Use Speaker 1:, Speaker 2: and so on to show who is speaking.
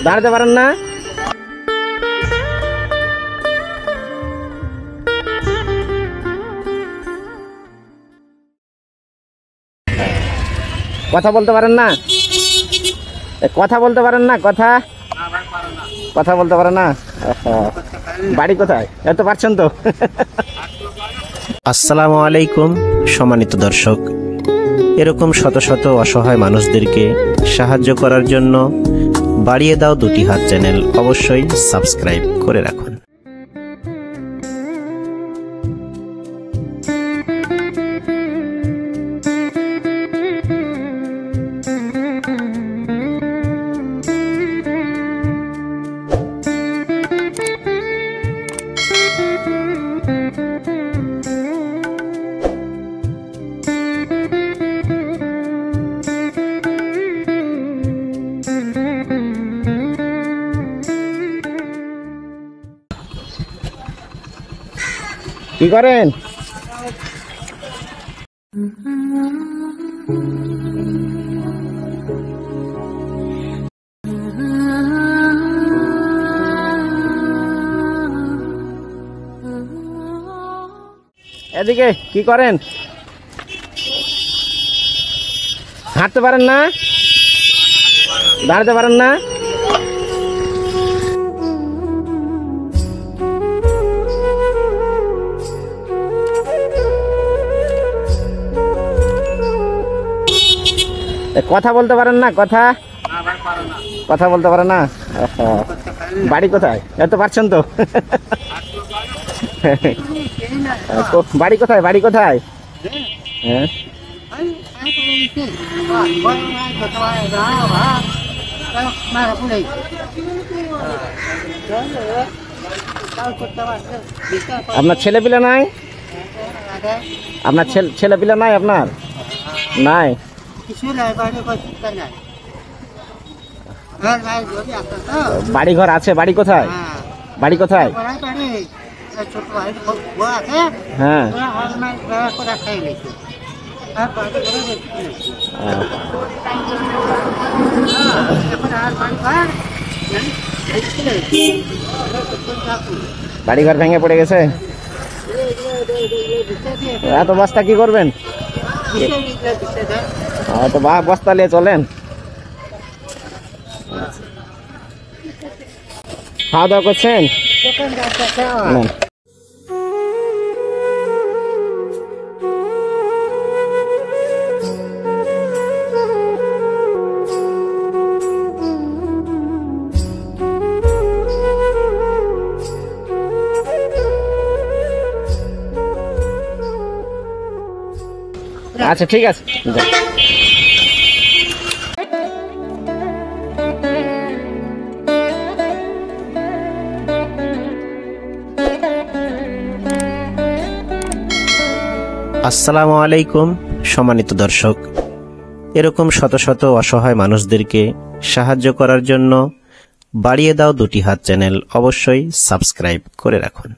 Speaker 1: দাঁড়াতে পারেন না? কথা বলতে পারেন না? কথা বলতে পারেন না? কথা বলতে পারেন না? বাড়ি কোথায়? এত পারছেন তো।
Speaker 2: আসসালামু আলাইকুম সম্মানিত দর্শক, এরকম শত শত অসহায় মানুষদেরকে সাহায্য করার জন্য বাড়িয়ে দাও দুটি হাত চ্যানেল অবশ্যই সাবস্ক্রাইব করে রাখুন।
Speaker 1: কি করেন? এদিকে কি করেন? হাঁটতে পারেন না? দাঁড়াতে পারেন না? কথা বলতে পারেন না? কথা বলতে পারেন না? বাড়ি কোথায়? এত পারছেন তো। বাড়ি কোথায়? বাড়ি কোথায়? হ্যাঁ, আপনার ছেলে পিলে নাই? আপনার ছেলে পিলে নাই? আপনার নাই? বাড়ি ঘর আছে? বাড়ি কোথায়? বাড়ি কোথায়? হ্যাঁ, বাড়ি ঘর ভেঙে পড়ে গেছে। এত বস্তা কি করবেন? তো বস্তা নিয়ে চলেন। খাওয়া দাওয়া করছেন? আচ্ছা ঠিক আছে।
Speaker 2: আসসালামু আলাইকুম সম্মানিত দর্শক, এরকম শত শত অসহায় মানুষদেরকে সাহায্য করার জন্য বাড়িয়ে দাও দুটি হাত চ্যানেল অবশ্যই সাবস্ক্রাইব করে রাখুন।